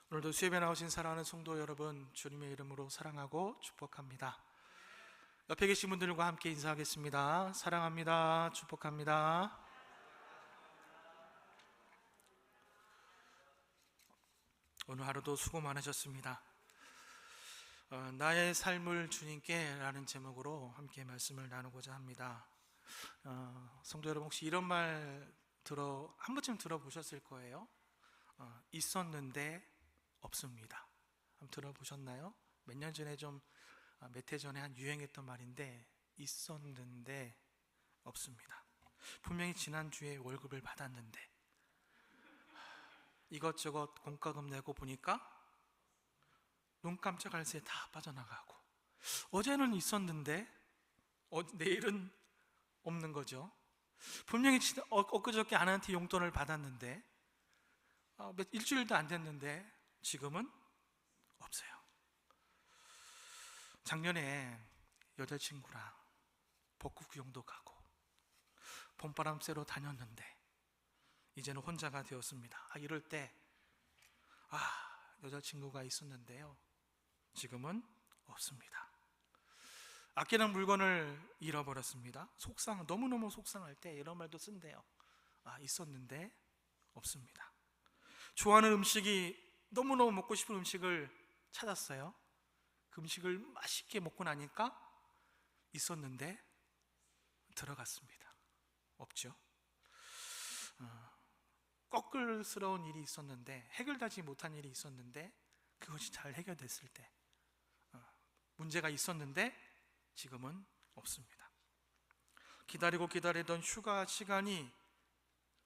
오늘도 수협에 나오신 사랑하는 성도 여러분, 주님의 이름으로 사랑하고 축복합니다. 옆에 계신 분들과 함께 인사하겠습니다. 사랑합니다. 축복합니다. 오늘 하루도 수고 많으셨습니다. 나의 삶을 주님께 라는 제목으로 함께 말씀을 나누고자 합니다. 성도 여러분, 혹시 이런 말 한 번쯤 들어보셨을 거예요. 있었는데 없습니다. 한번 들어보셨나요? 몇 년 전에 몇 해 전에 한 유행했던 말인데, 있었는데 없습니다. 분명히 지난주에 월급을 받았는데 이것저것 공과금 내고 보니까 눈 깜짝할 새에 다 빠져나가고, 어제는 있었는데 내일은 없는 거죠. 분명히 엊그저께 아내한테 용돈을 받았는데 일주일도 안 됐는데 지금은 없어요. 작년에 여자친구랑 벚꽃 구경도 가고 봄바람 쐬러 다녔는데 이제는 혼자가 되었습니다. 이럴 때 여자친구가 있었는데요, 지금은 없습니다. 아끼는 물건을 잃어버렸습니다. 너무너무 속상할 때 이런 말도 쓴대요. 있었는데 없습니다. 좋아하는 음식이, 너무너무 먹고 싶은 음식을 찾았어요. 그 음식을 맛있게 먹고 나니까 있었는데 들어갔습니다. 없죠. 꺼끌스러운 일이 있었는데, 해결되지 못한 일이 있었는데 그것이 잘 해결됐을 때, 문제가 있었는데 지금은 없습니다. 기다리고 기다리던 휴가 시간이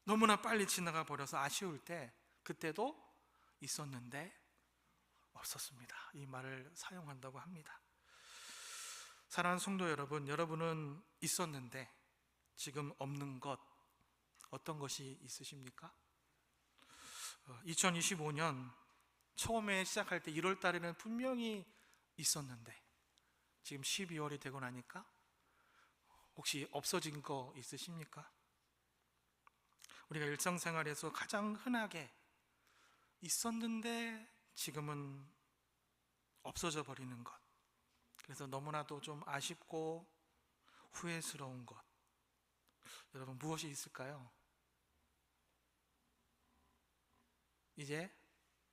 너무나 빨리 지나가 버려서 아쉬울 때, 그때도 있었는데 없었습니다. 이 말을 사용한다고 합니다. 사랑하는 성도 여러분, 여러분은 있었는데 지금 없는 것, 어떤 것이 있으십니까? 2025년 처음에 시작할 때 1월 달에는 분명히 있었는데 지금 12월이 되고 나니까 혹시 없어진 거 있으십니까? 우리가 일상생활에서 가장 흔하게 있었는데 지금은 없어져 버리는 것, 그래서 너무나도 좀 아쉽고 후회스러운 것, 여러분 무엇이 있을까요? 이제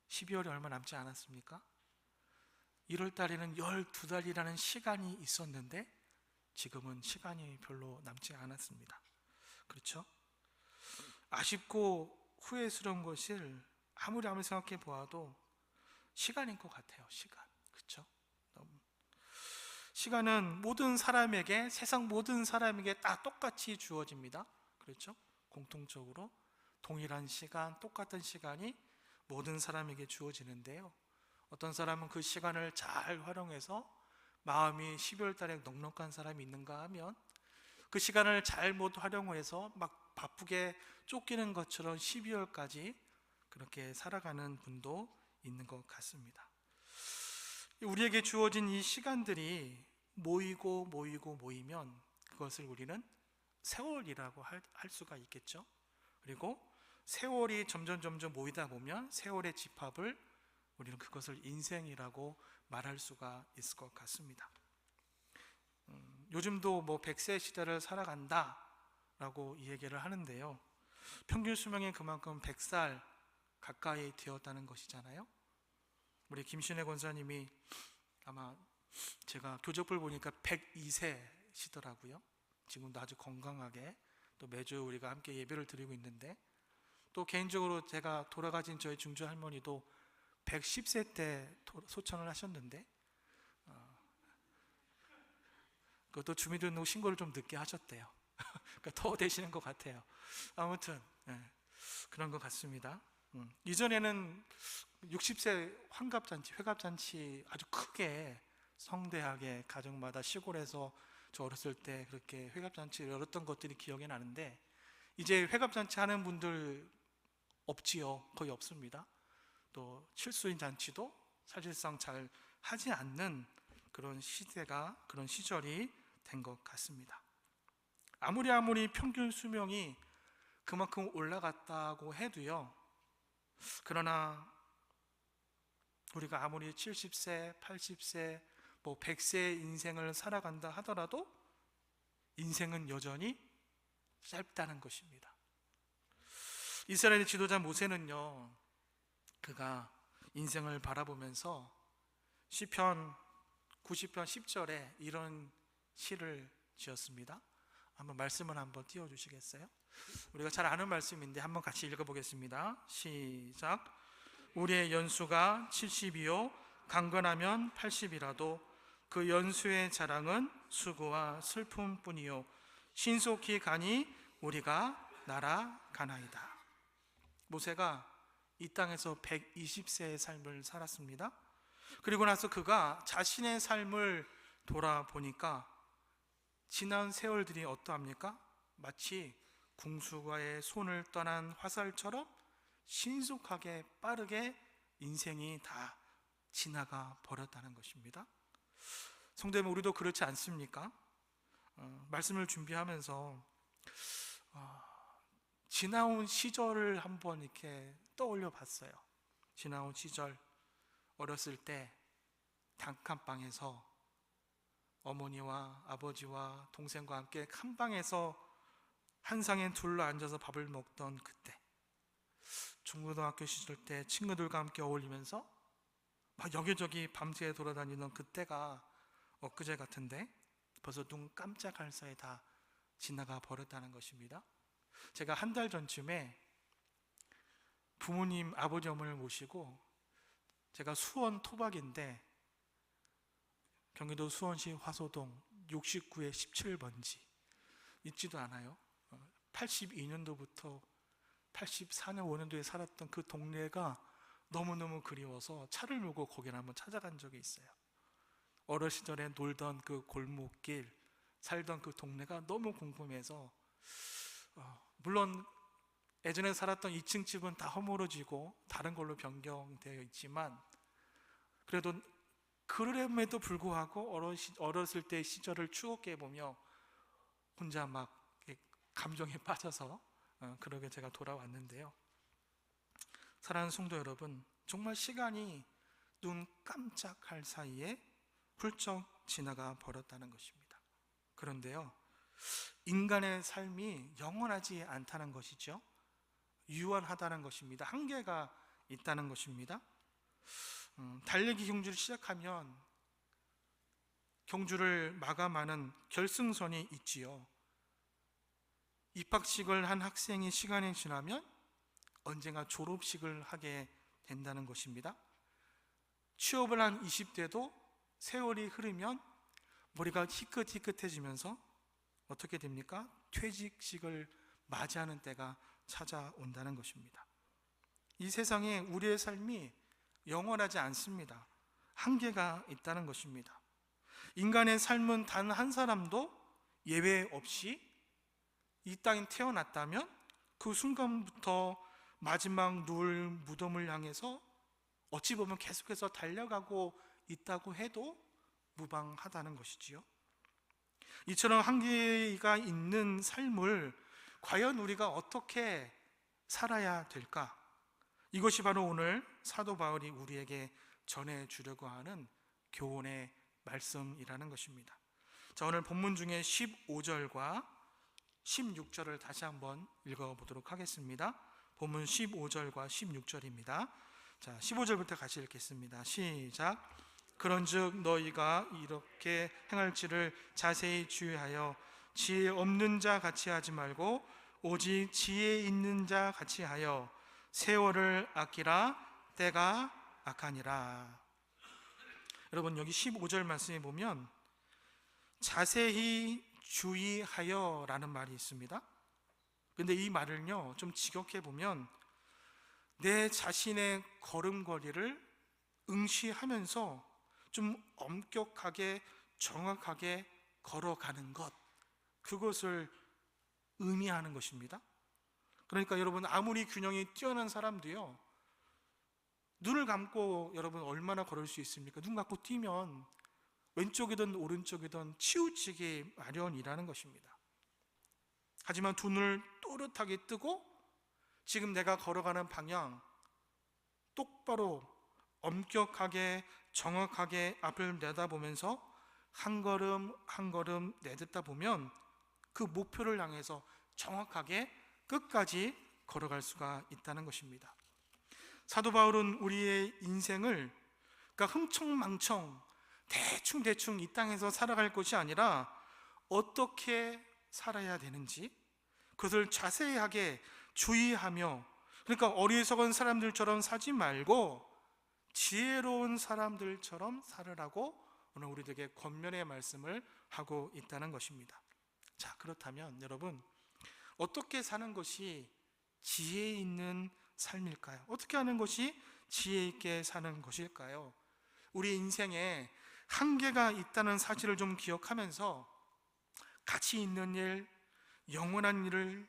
12월이 얼마 남지 않았습니까? 1월 달에는 12달이라는 시간이 있었는데 지금은 시간이 별로 남지 않았습니다. 그렇죠? 아쉽고 후회스러운 것을 아무리 생각해 보아도 시간인 것 같아요. 시간. 그렇죠? 시간은 세상 모든 사람에게 다 똑같이 주어집니다. 그렇죠? 공통적으로 동일한 시간, 똑같은 시간이 모든 사람에게 주어지는데요, 어떤 사람은 그 시간을 잘 활용해서 마음이 12월 달에 넉넉한 사람이 있는가 하면, 그 시간을 잘못 활용해서 막 바쁘게 쫓기는 것처럼 12월까지 그렇게 살아가는 분도 있는 것 같습니다. 우리에게 주어진 이 시간들이 모이면 그것을 우리는 세월이라고 할 수가 있겠죠. 그리고 세월이 점점 모이다 보면 세월의 집합을 우리는 그것을 인생이라고 말할 수가 있을 것 같습니다. 요즘도 100세 시대를 살아간다 라고 이 얘기를 하는데요, 평균 수명이 그만큼 100살 가까이 되었다는 것이잖아요. 우리 김신혜 권사님이 아마 제가 교적을 보니까 102세시더라고요. 지금도 아주 건강하게 또 매주 우리가 함께 예배를 드리고 있는데, 또 개인적으로 제가 돌아가신 저희 중주 할머니도 110세 때 소천을 하셨는데, 그것도 주민등록 신고를 좀 늦게 하셨대요. 그러니까 더 되시는 것 같아요. 아무튼 그런 것 같습니다. 이전에는 60세 환갑잔치, 회갑잔치 아주 크게 성대하게 가정마다 시골에서 저 어렸을 때 그렇게 회갑잔치를 열었던 것들이 기억이 나는데, 이제 회갑잔치 하는 분들 없지요. 거의 없습니다. 또 칠수인 잔치도 사실상 잘 하지 않는 그런 시절이 된 것 같습니다. 아무리 평균 수명이 그만큼 올라갔다고 해도요, 그러나 우리가 아무리 70세, 80세, 100세의 인생을 살아간다 하더라도 인생은 여전히 짧다는 것입니다. 이스라엘의 지도자 모세는요, 그가 인생을 바라보면서 시편 90편 10절에 이런 시를 지었습니다. 한번 말씀을 한번 띄워주시겠어요? 우리가 잘 아는 말씀인데 한번 같이 읽어보겠습니다. 시작. 우리의 연수가 70이요 강건하면 80이라도 그 연수의 자랑은 수고와 슬픔뿐이요 신속히 가니 우리가 날아가나이다. 모세가 이 땅에서 120세의 삶을 살았습니다. 그리고 나서 그가 자신의 삶을 돌아보니까 지난 세월들이 어떠합니까? 마치 궁수가의 손을 떠난 화살처럼 신속하게 빠르게 인생이 다 지나가 버렸다는 것입니다. 성도 여러분, 우리도 그렇지 않습니까? 말씀을 준비하면서 지나온 시절을 한번 이렇게 떠올려 봤어요. 지나온 시절, 어렸을 때 단칸방에서 어머니와 아버지와 동생과 함께 한 방에서 한 상에 둘러 앉아서 밥을 먹던 그때, 중고등학교 시절 때 친구들과 함께 어울리면서 막 여기저기 밤새 돌아다니던 그때가 엊그제 같은데 벌써 눈 깜짝할 사이에 다 지나가 버렸다는 것입니다. 제가 한 달 전쯤에 부모님, 아버지, 어머니를 모시고 제가 수원 토박인데 경기도 수원시 화소동 69의 17번지 잊지도 않아요. 82년도부터 84년 5년도에 살았던 그 동네가 너무너무 그리워서 차를 몰고 거기를 한번 찾아간 적이 있어요. 어린 시절에 놀던 그 골목길, 살던 그 동네가 너무 궁금해서 물론 예전에 살았던 2층 집은 다 허물어지고 다른 걸로 변경되어 있지만 그래도 그럼에도 불구하고 어렸을 때 시절을 추억해보며 혼자 막 감정에 빠져서 그러게 제가 돌아왔는데요. 사랑하는 성도 여러분, 정말 시간이 눈 깜짝할 사이에 훌쩍 지나가 버렸다는 것입니다. 그런데요, 인간의 삶이 영원하지 않다는 것이죠. 유한하다는 것입니다. 한계가 있다는 것입니다. 달리기 경주를 시작하면 경주를 마감하는 결승선이 있지요. 입학식을 한 학생이 시간이 지나면 언젠가 졸업식을 하게 된다는 것입니다. 취업을 한 20대도 세월이 흐르면 머리가 희끗희끗해지면서 어떻게 됩니까? 퇴직식을 맞이하는 때가 찾아온다는 것입니다. 이 세상에 우리의 삶이 영원하지 않습니다. 한계가 있다는 것입니다. 인간의 삶은 단 한 사람도 예외 없이 이 땅에 태어났다면 그 순간부터 마지막 누울 무덤을 향해서 어찌 보면 계속해서 달려가고 있다고 해도 무방하다는 것이지요. 이처럼 한계가 있는 삶을 과연 우리가 어떻게 살아야 될까? 이것이 바로 오늘 사도 바울이 우리에게 전해주려고 하는 교훈의 말씀이라는 것입니다. 자, 오늘 본문 중에 15절과 16절을 다시 한번 읽어보도록 하겠습니다. 본문 15절과 16절입니다. 자, 15절부터 같이 읽겠습니다. 시작. 그런즉 너희가 이렇게 행할지를 자세히 주의하여 지혜 없는 자 같이 하지 말고 오직 지혜 있는 자 같이 하여 세월을 아끼라. 때가 악하니라. 여러분, 여기 15절 말씀에 보면 자세히 주의하여 라는 말이 있습니다. 근데 이 말을요 좀 직역해 보면 내 자신의 걸음걸이를 응시하면서 좀 엄격하게 정확하게 걸어가는 것, 그것을 의미하는 것입니다. 그러니까 여러분, 아무리 균형이 뛰어난 사람도요 눈을 감고 여러분 얼마나 걸을 수 있습니까? 눈 감고 뛰면 왼쪽이든 오른쪽이든 치우치기 마련이라는 것입니다. 하지만 두 눈을 또렷하게 뜨고 지금 내가 걸어가는 방향 똑바로 엄격하게 정확하게 앞을 내다보면서 한 걸음 한 걸음 내딛다 보면 그 목표를 향해서 정확하게 끝까지 걸어갈 수가 있다는 것입니다. 사도 바울은 우리의 인생을 그러니까 흥청망청 대충 이 땅에서 살아갈 것이 아니라 어떻게 살아야 되는지 그것을 자세하게 주의하며, 그러니까 어리석은 사람들처럼 살지 말고 지혜로운 사람들처럼 살으라고 오늘 우리에게 권면의 말씀을 하고 있다는 것입니다. 자, 그렇다면 여러분, 어떻게 사는 것이 지혜 있는 삶일까요? 어떻게 하는 것이 지혜 있게 사는 것일까요? 우리 인생에 한계가 있다는 사실을 좀 기억하면서 가치 있는 일, 영원한 일을,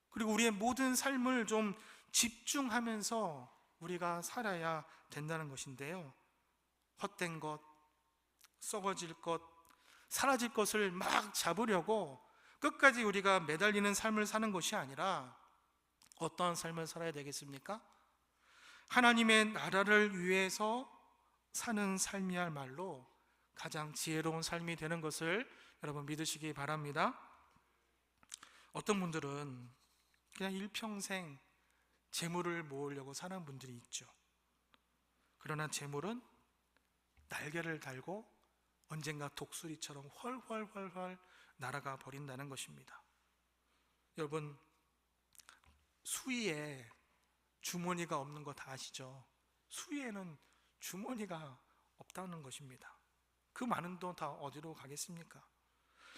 그리고 우리의 모든 삶을 좀 집중하면서 우리가 살아야 된다는 것인데요, 헛된 것, 썩어질 것, 사라질 것을 막 잡으려고 끝까지 우리가 매달리는 삶을 사는 것이 아니라 어떠한 삶을 살아야 되겠습니까? 하나님의 나라를 위해서 사는 삶이야말로 가장 지혜로운 삶이 되는 것을 여러분 믿으시기 바랍니다. 어떤 분들은 그냥 일평생 재물을 모으려고 사는 분들이 있죠. 그러나 재물은 날개를 달고 언젠가 독수리처럼 훨훨 날아가 버린다는 것입니다. 여러분, 수위에 주머니가 없는 거 다 아시죠? 수위에는 주머니가 없다는 것입니다. 그 많은 돈 다 어디로 가겠습니까?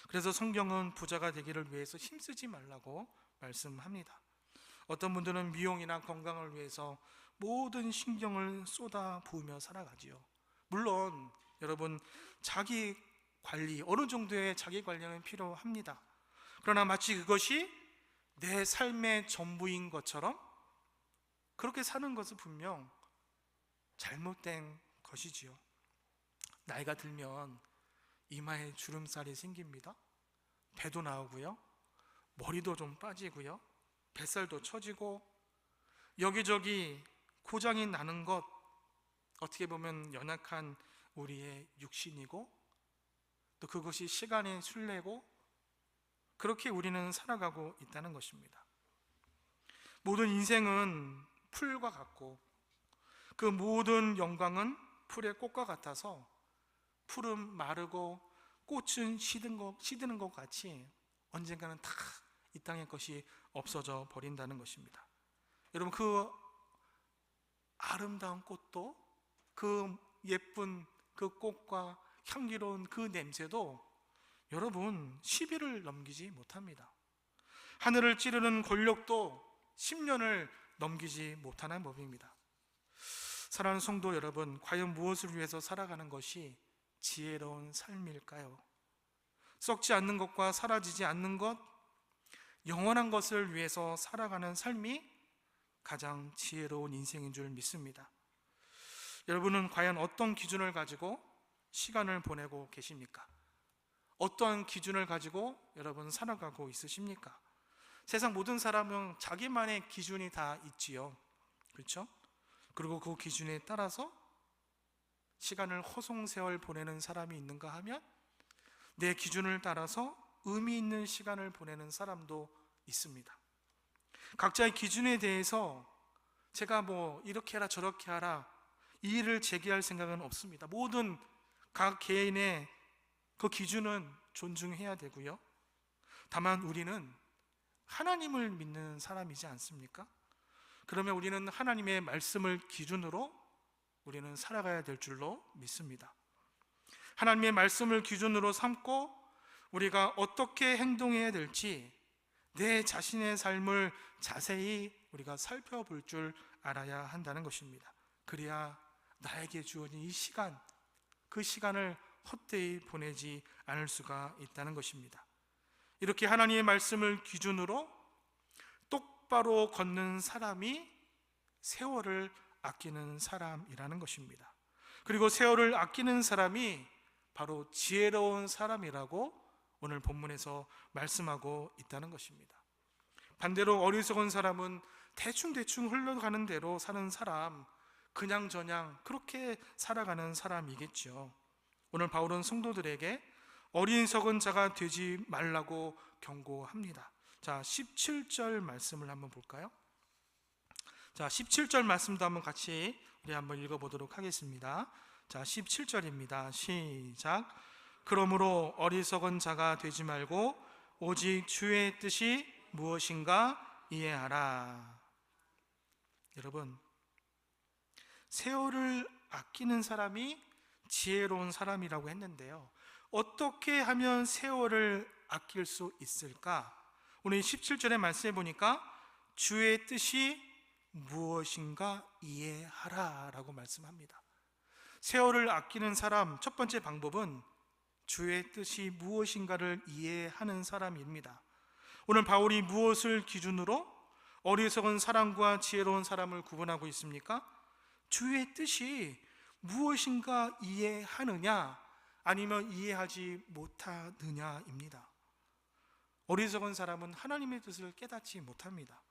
그래서 성경은 부자가 되기를 위해서 힘쓰지 말라고 말씀합니다. 어떤 분들은 미용이나 건강을 위해서 모든 신경을 쏟아 부으며 살아가지요. 물론 여러분, 자기 관리, 어느 정도의 자기 관리는 필요합니다. 그러나 마치 그것이 내 삶의 전부인 것처럼 그렇게 사는 것은 분명 잘못된 것이지요. 나이가 들면 이마에 주름살이 생깁니다. 배도 나오고요, 머리도 좀 빠지고요, 뱃살도 처지고, 여기저기 고장이 나는 것, 어떻게 보면 연약한 우리의 육신이고, 또 그것이 시간의 순례고, 그렇게 우리는 살아가고 있다는 것입니다. 모든 인생은 풀과 같고 그 모든 영광은 풀의 꽃과 같아서 풀은 마르고 꽃은 시드는 것 같이 언젠가는 다 이 땅의 것이 없어져 버린다는 것입니다. 여러분, 그 아름다운 꽃도, 그 예쁜 그 꽃과 향기로운 그 냄새도 여러분 10일을 넘기지 못합니다. 하늘을 찌르는 권력도 10년을 넘기지 못하는 법입니다. 사랑하는 성도 여러분, 과연 무엇을 위해서 살아가는 것이 지혜로운 삶일까요? 썩지 않는 것과 사라지지 않는 것, 영원한 것을 위해서 살아가는 삶이 가장 지혜로운 인생인 줄 믿습니다. 여러분은 과연 어떤 기준을 가지고 시간을 보내고 계십니까? 어떠한 기준을 가지고 여러분 살아가고 있으십니까? 세상 모든 사람은 자기만의 기준이 다 있지요. 그렇죠? 그리고 그 기준에 따라서 시간을 허송세월 보내는 사람이 있는가 하면 내 기준을 따라서 의미 있는 시간을 보내는 사람도 있습니다. 각자의 기준에 대해서 제가 뭐 이렇게 하라 저렇게 하라 이의를 제기할 생각은 없습니다. 모든 각 개인의 그 기준은 존중해야 되고요. 다만 우리는 하나님을 믿는 사람이지 않습니까? 그러면 우리는 하나님의 말씀을 기준으로 우리는 살아가야 될 줄로 믿습니다. 하나님의 말씀을 기준으로 삼고 우리가 어떻게 행동해야 될지 내 자신의 삶을 자세히 우리가 살펴볼 줄 알아야 한다는 것입니다. 그래야 나에게 주어진 이 시간, 그 시간을 헛되이 보내지 않을 수가 있다는 것입니다. 이렇게 하나님의 말씀을 기준으로 똑바로 걷는 사람이 세월을 아끼는 사람이라는 것입니다. 그리고 세월을 아끼는 사람이 바로 지혜로운 사람이라고 오늘 본문에서 말씀하고 있다는 것입니다. 반대로 어리석은 사람은 대충 흘러가는 대로 사는 사람, 그냥저냥 그렇게 살아가는 사람이겠죠. 오늘 바울은 성도들에게 어리석은 자가 되지 말라고 경고합니다. 자, 17절 말씀을 한번 볼까요? 자, 17절 말씀도 한번 같이 우리 한번 읽어보도록 하겠습니다. 자, 17절입니다. 시작. 그러므로 어리석은 자가 되지 말고 오직 주의 뜻이 무엇인가 이해하라. 여러분, 세월을 아끼는 사람이 지혜로운 사람이라고 했는데요, 어떻게 하면 세월을 아낄 수 있을까? 오늘 17절의 말씀에 보니까 주의 뜻이 무엇인가 이해하라 라고 말씀합니다. 세월을 아끼는 사람, 첫 번째 방법은 주의 뜻이 무엇인가를 이해하는 사람입니다. 오늘 바울이 무엇을 기준으로 어리석은 사람과 지혜로운 사람을 구분하고 있습니까? 주의 뜻이 무엇인가 이해하느냐, 아니면 이해하지 못하느냐입니다. 어리석은 사람은 하나님의 뜻을 깨닫지 못합니다.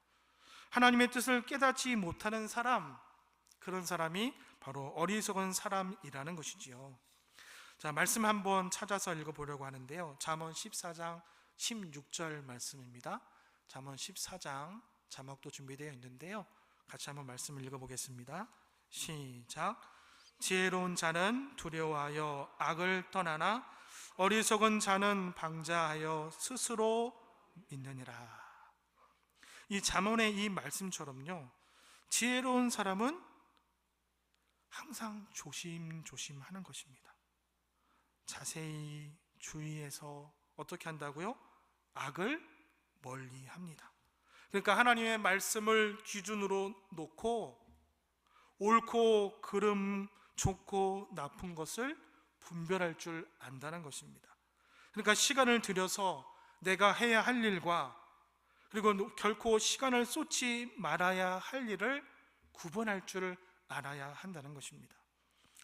하나님의 뜻을 깨닫지 못하는 사람, 그런 사람이 바로 어리석은 사람이라는 것이지요. 자, 말씀 한번 찾아서 읽어보려고 하는데요, 잠언 14장 16절 말씀입니다. 잠언 14장 자막도 준비되어 있는데요, 같이 한번 말씀을 읽어보겠습니다. 시작. 지혜로운 자는 두려워하여 악을 떠나나 어리석은 자는 방자하여 스스로 믿느니라. 이 잠언의 이 말씀처럼요, 지혜로운 사람은 항상 조심조심하는 것입니다. 자세히 주의해서 어떻게 한다고요? 악을 멀리합니다. 그러니까 하나님의 말씀을 기준으로 놓고 옳고 그름, 좋고 나쁜 것을 분별할 줄 안다는 것입니다. 그러니까 시간을 들여서 내가 해야 할 일과, 그리고 결코 시간을 쏟지 말아야 할 일을 구분할 줄 알아야 한다는 것입니다.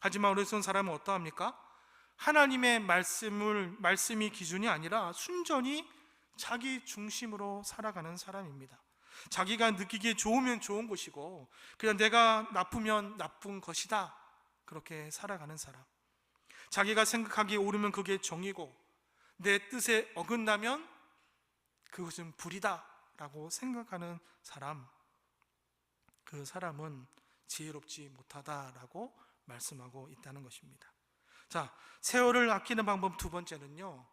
하지만 어리석은 사람은 어떠합니까? 하나님의 말씀이 기준이 아니라 순전히 자기 중심으로 살아가는 사람입니다. 자기가 느끼기에 좋으면 좋은 것이고, 그냥 내가 나쁘면 나쁜 것이다, 그렇게 살아가는 사람. 자기가 생각하기에 옳으면 그게 정이고, 내 뜻에 어긋나면 그것은 불이다 라고 생각하는 사람, 그 사람은 지혜롭지 못하다라고 말씀하고 있다는 것입니다. 자, 세월을 아끼는 방법 두 번째는요,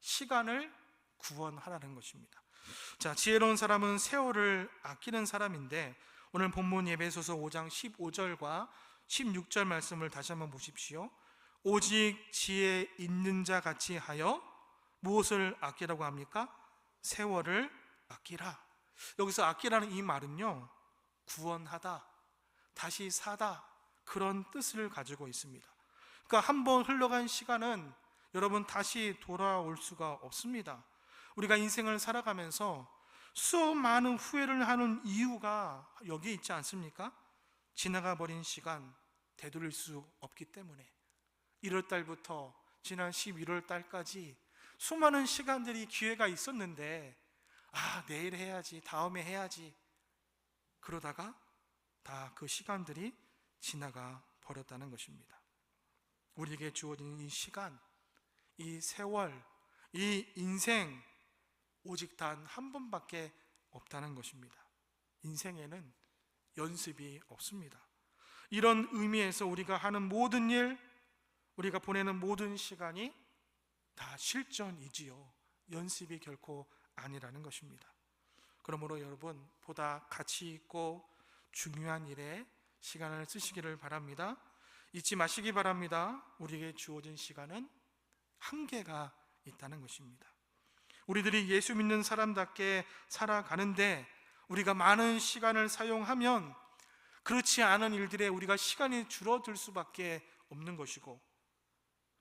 시간을 구원하라는 것입니다. 자, 지혜로운 사람은 세월을 아끼는 사람인데, 오늘 본문 에베소서 5장 15절과 16절 말씀을 다시 한번 보십시오. 오직 지혜 있는 자 같이 하여 무엇을 아끼라고 합니까? 세월을 아끼라. 여기서 아끼라는 이 말은요, 구원하다, 다시 사다, 그런 뜻을 가지고 있습니다. 그러니까 한번 흘러간 시간은 여러분 다시 돌아올 수가 없습니다. 우리가 인생을 살아가면서 수많은 후회를 하는 이유가 여기에 있지 않습니까? 지나가 버린 시간 되돌릴 수 없기 때문에 1월 달부터 지난 11월 달까지 수많은 시간들이 기회가 있었는데, 내일 해야지, 다음에 해야지, 그러다가 다 그 시간들이 지나가 버렸다는 것입니다. 우리에게 주어진 이 시간, 이 세월, 이 인생, 오직 단 한 번밖에 없다는 것입니다. 인생에는 연습이 없습니다. 이런 의미에서 우리가 하는 모든 일, 우리가 보내는 모든 시간이 다 실전이지요, 연습이 결코 아니라는 것입니다. 그러므로 여러분, 보다 가치 있고 중요한 일에 시간을 쓰시기를 바랍니다. 잊지 마시기 바랍니다. 우리에게 주어진 시간은 한계가 있다는 것입니다. 우리들이 예수 믿는 사람답게 살아가는데 우리가 많은 시간을 사용하면 그렇지 않은 일들에 우리가 시간이 줄어들 수밖에 없는 것이고,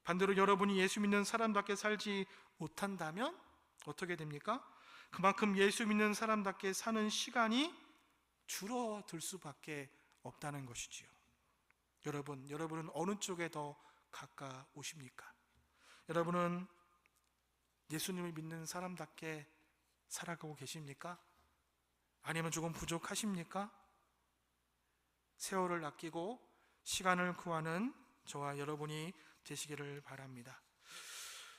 반대로 여러분이 예수 믿는 사람답게 살지 못한다면 어떻게 됩니까? 그만큼 예수 믿는 사람답게 사는 시간이 줄어들 수밖에 없다는 것이지요. 여러분은 어느 쪽에 더 가까우십니까? 여러분은 예수님을 믿는 사람답게 살아가고 계십니까? 아니면 조금 부족하십니까? 세월을 아끼고 시간을 구하는 저와 여러분이 되시기를 바랍니다.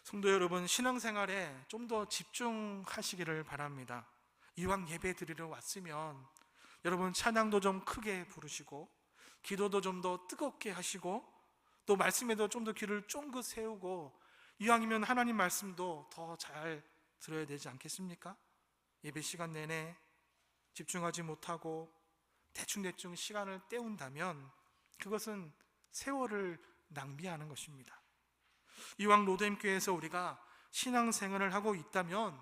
성도 여러분, 신앙생활에 좀 더 집중하시기를 바랍니다. 이왕 예배 드리러 왔으면 여러분 찬양도 좀 크게 부르시고 기도도 좀 더 뜨겁게 하시고 또 말씀에도 좀 더 귀를 쫑긋 세우고 이왕이면 하나님 말씀도 더 잘 들어야 되지 않겠습니까? 예배 시간 내내 집중하지 못하고 대충대충 시간을 때운다면 그것은 세월을 낭비하는 것입니다. 이왕 로뎀교회에서 우리가 신앙생활을 하고 있다면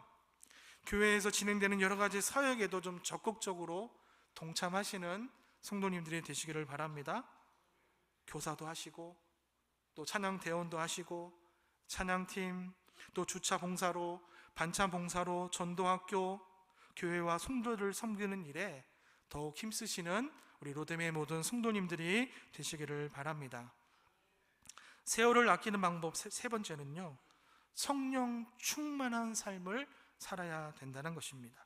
교회에서 진행되는 여러 가지 사역에도 좀 적극적으로 동참하시는 성도님들이 되시기를 바랍니다. 교사도 하시고 또 찬양 대원도 하시고 찬양팀 또 주차 봉사로 반찬 봉사로 전도학교 교회와 성도를 섬기는 일에 더욱 힘쓰시는 우리 로뎀의 모든 성도님들이 되시기를 바랍니다. 세월을 아끼는 방법 세 번째는요, 성령 충만한 삶을 살아야 된다는 것입니다.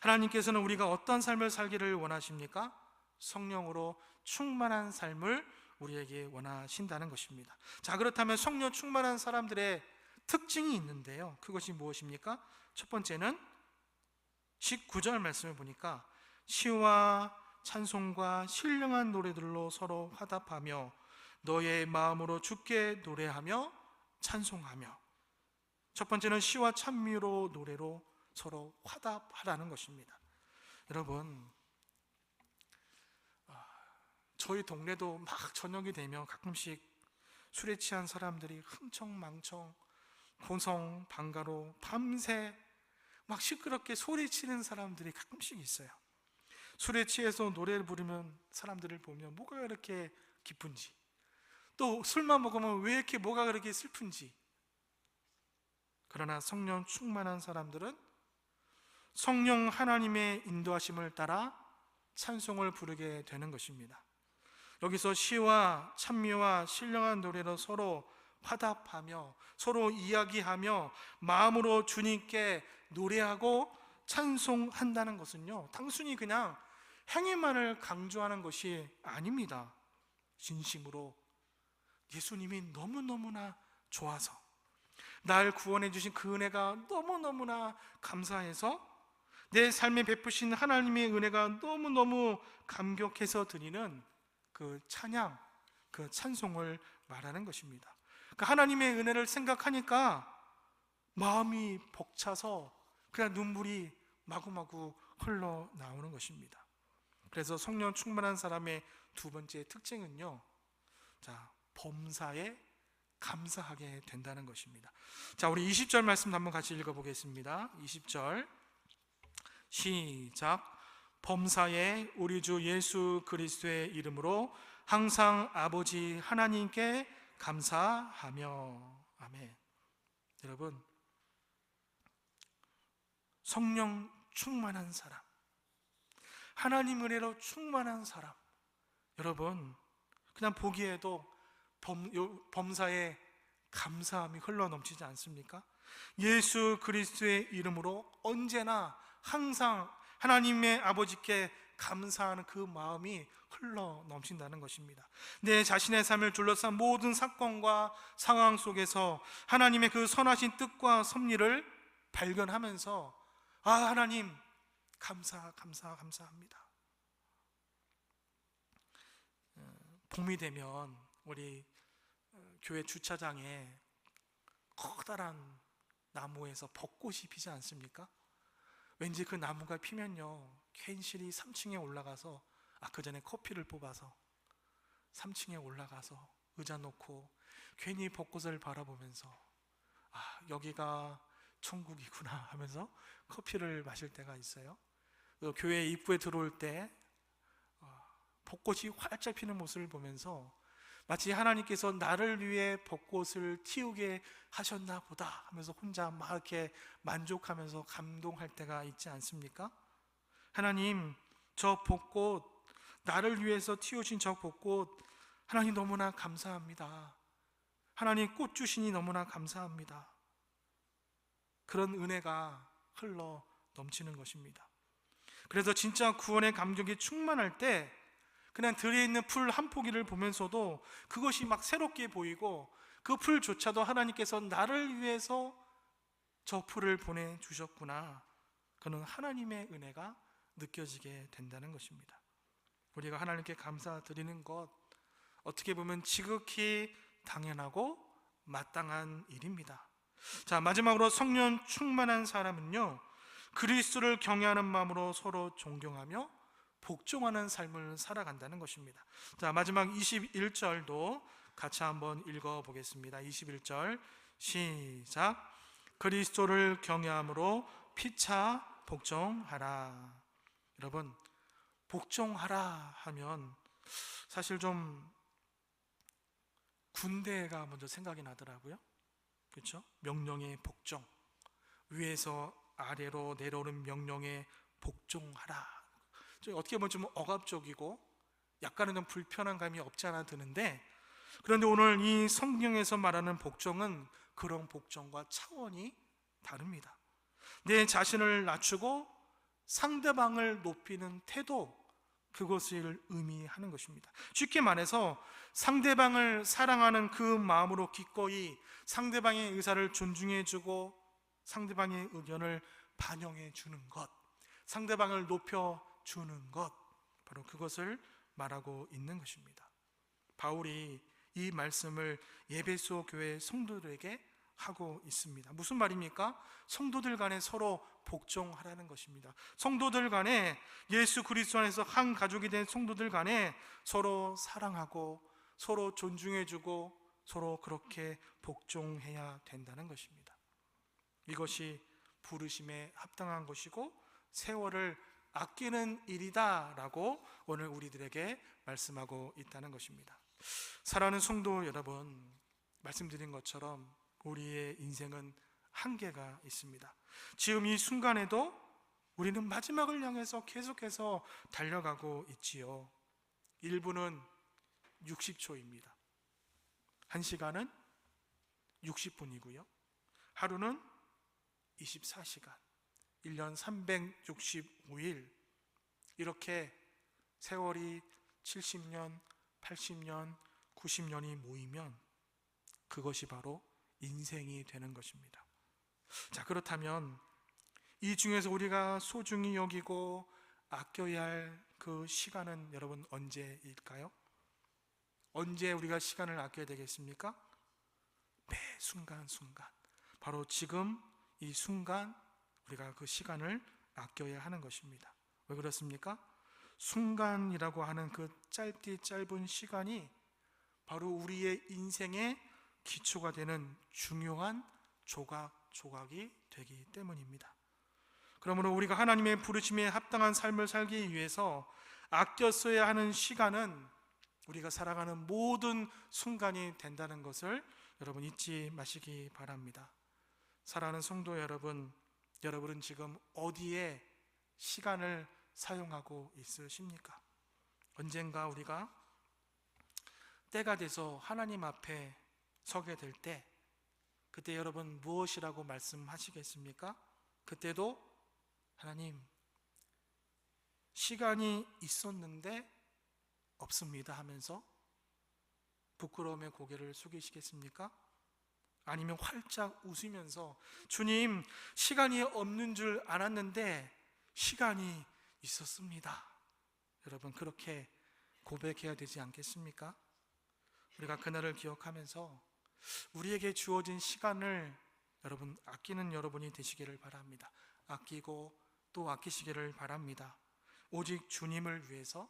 하나님께서는 우리가 어떤 삶을 살기를 원하십니까? 성령으로 충만한 삶을 우리에게 원하신다는 것입니다. 자, 그렇다면 성령 충만한 사람들의 특징이 있는데요, 그것이 무엇입니까? 첫 번째는 19절 말씀을 보니까 시와 찬송과 신령한 노래들로 서로 화답하며 너의 마음으로 주께 노래하며 찬송하며. 첫 번째는 시와 찬미로 노래로 서로 화답하라는 것입니다. 여러분, 저희 동네도 막 저녁이 되면 가끔씩 술에 취한 사람들이 흥청망청 고성 방가로 밤새 막 시끄럽게 소리치는 사람들이 가끔씩 있어요. 술에 취해서 노래를 부르면 사람들을 보면 뭐가 그렇게 기쁜지, 또 술만 먹으면 왜 이렇게 뭐가 그렇게 슬픈지. 그러나 성령 충만한 사람들은 성령 하나님의 인도하심을 따라 찬송을 부르게 되는 것입니다. 여기서 시와 찬미와 신령한 노래로 서로 화답하며 서로 이야기하며 마음으로 주님께 노래하고 찬송한다는 것은요, 단순히 그냥 행위만을 강조하는 것이 아닙니다. 진심으로 예수님이 너무너무나 좋아서, 날 구원해 주신 그 은혜가 너무너무나 감사해서, 내 삶에 베푸신 하나님의 은혜가 너무너무 감격해서 드리는 그 찬양, 그 찬송을 말하는 것입니다. 그러니까 하나님의 은혜를 생각하니까 마음이 벅차서 그냥 눈물이 마구마구 흘러나오는 것입니다. 그래서 성령 충만한 사람의 두 번째 특징은요, 자, 범사에 감사하게 된다는 것입니다. 자, 우리 20절 말씀 한번 같이 읽어보겠습니다. 20절 시작. 범사에 우리 주 예수 그리스도의 이름으로 항상 아버지 하나님께 감사하며. 아멘. 여러분, 성령 충만한 사람, 하나님 은혜로 충만한 사람, 여러분 그냥 보기에도 범사에 감사함이 흘러넘치지 않습니까? 예수 그리스도의 이름으로 언제나 항상 하나님의 아버지께 감사하는 그 마음이 흘러넘친다는 것입니다. 내 자신의 삶을 둘러싼 모든 사건과 상황 속에서 하나님의 그 선하신 뜻과 섭리를 발견하면서 하나님 감사합니다. 봄이 되면 우리 교회 주차장에 커다란 나무에서 벚꽃이 피지 않습니까? 왠지 그 나무가 피면요, 괜시리 3층에 올라가서 그 전에 커피를 뽑아서 3층에 올라가서 의자 놓고 괜히 벚꽃을 바라보면서 여기가 천국이구나 하면서 커피를 마실 때가 있어요. 교회 입구에 들어올 때 벚꽃이 활짝 피는 모습을 보면서 마치 하나님께서 나를 위해 벚꽃을 틔우게 하셨나 보다 하면서 혼자 막 이렇게 만족하면서 감동할 때가 있지 않습니까? 하나님, 저 벚꽃, 나를 위해서 틔우신 저 벚꽃, 하나님 너무나 감사합니다. 하나님 꽃 주시니 너무나 감사합니다. 그런 은혜가 흘러 넘치는 것입니다. 그래서 진짜 구원의 감격이 충만할 때 그냥 들에 있는 풀 한 포기를 보면서도 그것이 막 새롭게 보이고 그 풀조차도 하나님께서 나를 위해서 저 풀을 보내주셨구나, 그는 하나님의 은혜가 느껴지게 된다는 것입니다. 우리가 하나님께 감사드리는 것, 어떻게 보면 지극히 당연하고 마땅한 일입니다. 자, 마지막으로 성령 충만한 사람은요, 그리스도를 경외하는 마음으로 서로 존경하며 복종하는 삶을 살아간다는 것입니다. 자, 마지막 21절도 같이 한번 읽어보겠습니다. 21절 시작. 그리스도를 경외함으로 피차 복종하라. 여러분, 복종하라 하면 사실 좀 군대가 먼저 생각이 나더라고요. 그렇죠? 명령에 복종, 위에서 아래로 내려오는 명령에 복종하라. 어떻게 보면 좀 억압적이고 약간은 좀 불편한 감이 없지 않아 드는데, 그런데 오늘 이 성경에서 말하는 복종은 그런 복종과 차원이 다릅니다. 내 자신을 낮추고 상대방을 높이는 태도, 그것을 의미하는 것입니다. 쉽게 말해서 상대방을 사랑하는 그 마음으로 기꺼이 상대방의 의사를 존중해주고 상대방의 의견을 반영해 주는 것, 상대방을 높여주는 것, 바로 그것을 말하고 있는 것입니다. 바울이 이 말씀을 에베소 교회 성도들에게 하고 있습니다. 무슨 말입니까? 성도들 간에 서로 복종하라는 것입니다. 성도들 간에, 예수 그리스도 안에서 한 가족이 된 성도들 간에 서로 사랑하고 서로 존중해주고 서로 그렇게 복종해야 된다는 것입니다. 이것이 부르심에 합당한 것이고 세월을 아끼는 일이다라고 오늘 우리들에게 말씀하고 있다는 것입니다. 사랑하는 성도 여러분, 말씀드린 것처럼 우리의 인생은 한계가 있습니다. 지금 이 순간에도 우리는 마지막을 향해서 계속해서 달려가고 있지요. 1분은 60초입니다. 1시간은 60분이고요. 하루는 24시간, 1년 365일, 이렇게 세월이 70년, 80년, 90년이 모이면 그것이 바로 인생이 되는 것입니다. 자, 그렇다면 이 중에서 우리가 소중히 여기고 아껴야 할 그 시간은 여러분 언제일까요? 언제 우리가 시간을 아껴야 되겠습니까? 매 순간순간, 바로 지금 이 순간 우리가 그 시간을 아껴야 하는 것입니다. 왜 그렇습니까? 순간이라고 하는 그 짧은 시간이 바로 우리의 인생의 기초가 되는 중요한 조각이 되기 때문입니다. 그러므로 우리가 하나님의 부르심에 합당한 삶을 살기 위해서 아껴 써야 하는 시간은 우리가 살아가는 모든 순간이 된다는 것을 여러분 잊지 마시기 바랍니다. 사랑하는 성도 여러분, 여러분은 지금 어디에 시간을 사용하고 있으십니까? 언젠가 우리가 때가 돼서 하나님 앞에 서게 될 때, 그때 여러분 무엇이라고 말씀하시겠습니까? 그때도 하나님, 시간이 있었는데 없습니다 하면서 부끄러움에 고개를 숙이시겠습니까? 아니면 활짝 웃으면서 주님, 시간이 없는 줄 알았는데 시간이 있었습니다, 여러분 그렇게 고백해야 되지 않겠습니까? 우리가 그날을 기억하면서 우리에게 주어진 시간을 여러분 아끼는 여러분이 되시기를 바랍니다. 아끼고 또 아끼시기를 바랍니다. 오직 주님을 위해서,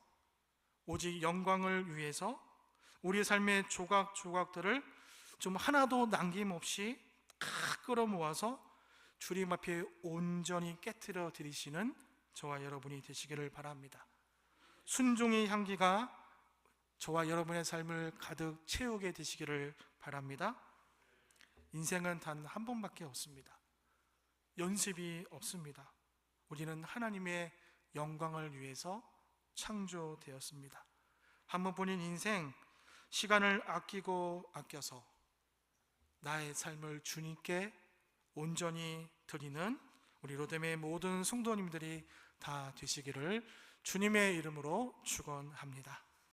오직 영광을 위해서 우리의 삶의 조각조각들을 좀 하나도 남김없이 끌어모아서 주님 앞에 온전히 깨트려 드리시는 저와 여러분이 되시기를 바랍니다. 순종의 향기가 저와 여러분의 삶을 가득 채우게 되시기를 바랍니다. 인생은 단 한 번밖에 없습니다. 연습이 없습니다. 우리는 하나님의 영광을 위해서 창조되었습니다. 한 번뿐인 인생, 시간을 아끼고 아껴서 나의 삶을 주님께 온전히 드리는 우리 로뎀의 모든 성도님들이 다 되시기를 주님의 이름으로 축원합니다.